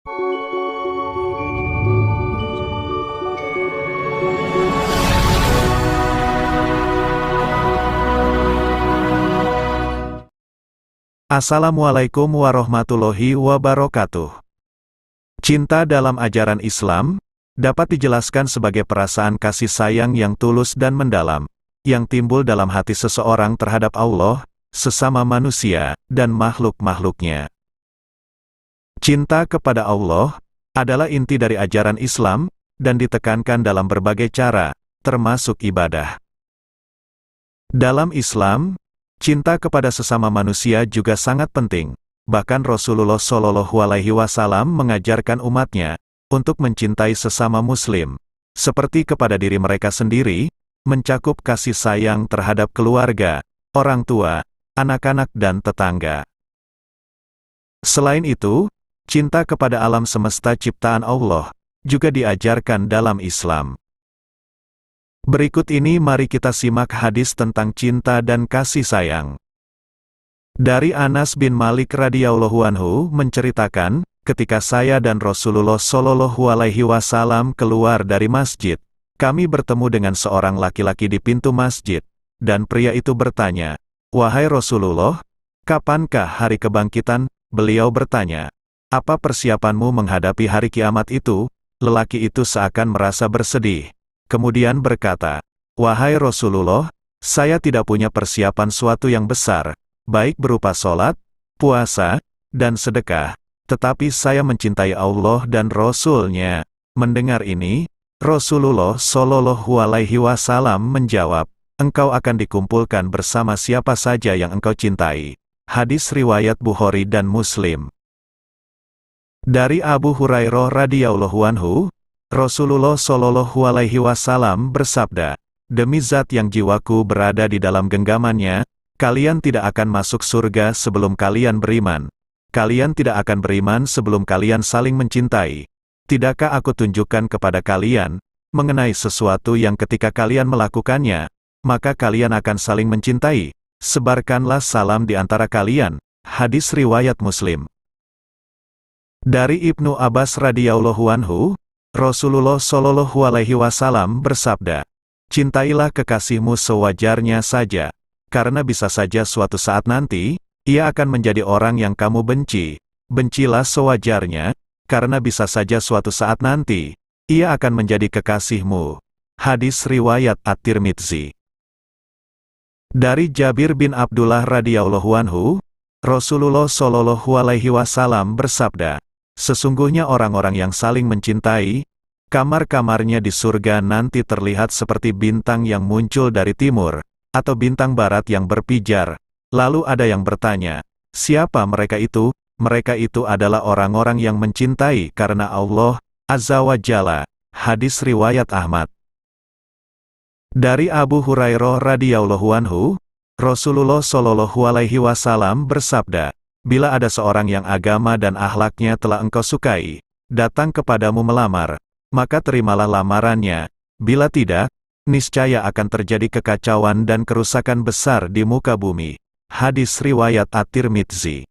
Assalamualaikum warahmatullahi wabarakatuh. Cinta dalam ajaran Islam dapat dijelaskan sebagai perasaan kasih sayang yang tulus dan mendalam, yang timbul dalam hati seseorang terhadap Allah, sesama manusia, dan makhluk-makhluknya. Cinta kepada Allah adalah inti dari ajaran Islam, dan ditekankan dalam berbagai cara, termasuk ibadah. Dalam Islam, cinta kepada sesama manusia juga sangat penting. Bahkan Rasulullah Shallallahu Alaihi Wasallam mengajarkan umatnya untuk mencintai sesama Muslim, seperti kepada diri mereka sendiri, mencakup kasih sayang terhadap keluarga, orang tua, anak-anak dan tetangga. Selain itu, cinta kepada alam semesta ciptaan Allah juga diajarkan dalam Islam. Berikut ini mari kita simak hadis tentang cinta dan kasih sayang. Dari Anas bin Malik radhiyallahu anhu menceritakan, ketika saya dan Rasulullah Shallallahu Alaihi Wasallam keluar dari masjid, kami bertemu dengan seorang laki-laki di pintu masjid, dan pria itu bertanya, "Wahai Rasulullah, kapankah hari kebangkitan?" Beliau bertanya, "Apa persiapanmu menghadapi hari kiamat itu?" Lelaki itu seakan merasa bersedih. Kemudian berkata, "Wahai Rasulullah, saya tidak punya persiapan suatu yang besar, baik berupa sholat, puasa, dan sedekah, tetapi saya mencintai Allah dan Rasul-Nya." Mendengar ini, Rasulullah Shallallahu Alaihi Wasallam menjawab, "Engkau akan dikumpulkan bersama siapa saja yang engkau cintai." Hadis riwayat Bukhari dan Muslim. Dari Abu Hurairah radhiyallahu anhu, Rasulullah Shallallahu Alaihi Wasallam bersabda, "Demi zat yang jiwaku berada di dalam genggamannya, kalian tidak akan masuk surga sebelum kalian beriman. Kalian tidak akan beriman sebelum kalian saling mencintai. Tidakkah aku tunjukkan kepada kalian mengenai sesuatu yang ketika kalian melakukannya, maka kalian akan saling mencintai? Sebarkanlah salam di antara kalian." Hadis riwayat Muslim. Dari Ibnu Abbas radhiyallahu anhu, Rasulullah Shallallahu Alaihi Wasallam bersabda, "Cintailah kekasihmu sewajarnya saja, karena bisa saja suatu saat nanti, ia akan menjadi orang yang kamu benci. Bencilah sewajarnya, karena bisa saja suatu saat nanti, ia akan menjadi kekasihmu." Hadis riwayat At-Tirmidzi. Dari Jabir bin Abdullah radhiyallahu anhu, Rasulullah Shallallahu Alaihi Wasallam bersabda, "Sesungguhnya orang-orang yang saling mencintai, kamar-kamarnya di surga nanti terlihat seperti bintang yang muncul dari timur, atau bintang barat yang berpijar." Lalu ada yang bertanya, "Siapa mereka itu?" Mereka itu adalah orang-orang yang mencintai karena Allah Azza wa Jalla. Hadis riwayat Ahmad. Dari Abu Hurairah radhiyallahu anhu, Rasulullah Shallallahu Alaihi Wasallam bersabda, "Bila ada seorang yang agama dan akhlaknya telah engkau sukai, datang kepadamu melamar, maka terimalah lamarannya. Bila tidak, niscaya akan terjadi kekacauan dan kerusakan besar di muka bumi." Hadis riwayat At-Tirmidzi.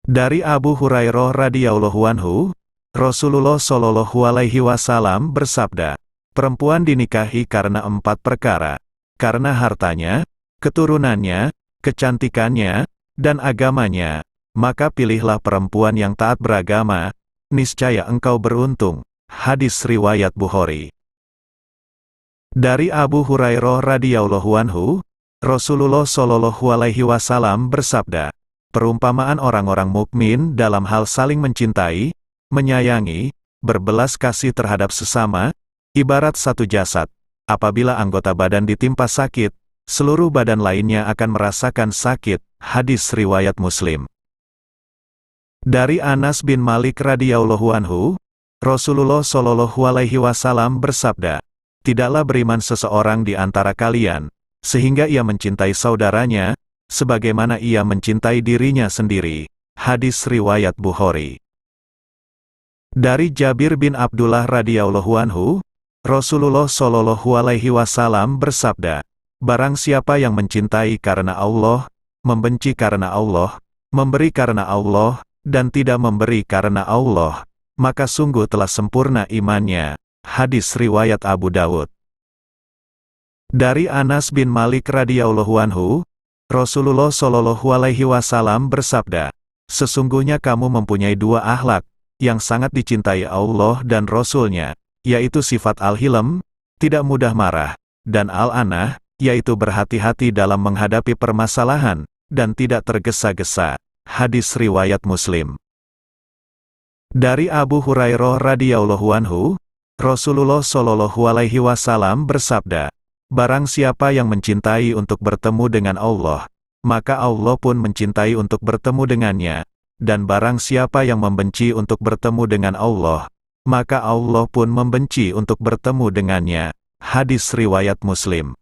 Dari Abu Hurairah radhiyallahu anhu, Rasulullah Shallallahu Alaihi Wasallam bersabda, "Perempuan dinikahi karena 4 perkara, karena hartanya, keturunannya, kecantikannya, dan agamanya. Maka pilihlah perempuan yang taat beragama, niscaya engkau beruntung." Hadis riwayat Bukhari. Dari Abu Hurairah radhiyallahu anhu, Rasulullah Shallallahu Alaihi Wasallam bersabda, "Perumpamaan orang-orang mukmin dalam hal saling mencintai, menyayangi, berbelas kasih terhadap sesama, ibarat satu jasad. Apabila anggota badan ditimpa sakit, seluruh badan lainnya akan merasakan sakit." Hadis riwayat Muslim. Dari Anas bin Malik radhiyallahu anhu, Rasulullah Shallallahu Alaihi Wasallam bersabda, "Tidaklah beriman seseorang di antara kalian, sehingga ia mencintai saudaranya, sebagaimana ia mencintai dirinya sendiri." Hadis riwayat Bukhari. Dari Jabir bin Abdullah radhiyallahu anhu, Rasulullah Shallallahu Alaihi Wasallam bersabda, "Barang siapa yang mencintai karena Allah, membenci karena Allah, memberi karena Allah, dan tidak memberi karena Allah, maka sungguh telah sempurna imannya. Hadis riwayat Abu Dawud. Dari Anas bin Malik radhiyallahu anhu, Rasulullah shallallahu alaihi wasallam bersabda, "Sesungguhnya kamu mempunyai dua akhlak yang sangat dicintai Allah dan Rasul-Nya, yaitu sifat al-hilm, tidak mudah marah, dan al-anah, yaitu berhati-hati dalam menghadapi permasalahan, dan tidak tergesa-gesa." Hadis riwayat Muslim. Dari Abu Hurairah radhiyallahu anhu, Rasulullah shallallahu alaihi wasallam bersabda, "Barang siapa yang mencintai untuk bertemu dengan Allah, maka Allah pun mencintai untuk bertemu dengannya, dan barang siapa yang membenci untuk bertemu dengan Allah, maka Allah pun membenci untuk bertemu dengannya." Hadis riwayat Muslim.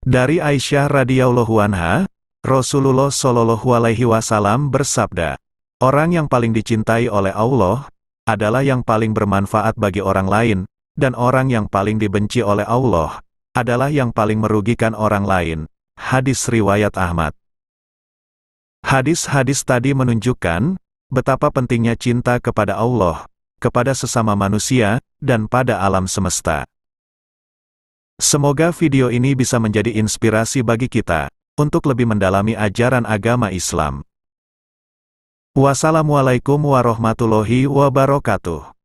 Dari Aisyah radhiyallahu anha, Rasulullah shallallahu alaihi wasallam bersabda, "Orang yang paling dicintai oleh Allah adalah yang paling bermanfaat bagi orang lain, dan orang yang paling dibenci oleh Allah adalah yang paling merugikan orang lain." Hadis riwayat Ahmad. Hadis-hadis tadi menunjukkan betapa pentingnya cinta kepada Allah, kepada sesama manusia, dan pada alam semesta. Semoga video ini bisa menjadi inspirasi bagi kita untuk lebih mendalami ajaran agama Islam. Wassalamualaikum warahmatullahi wabarakatuh.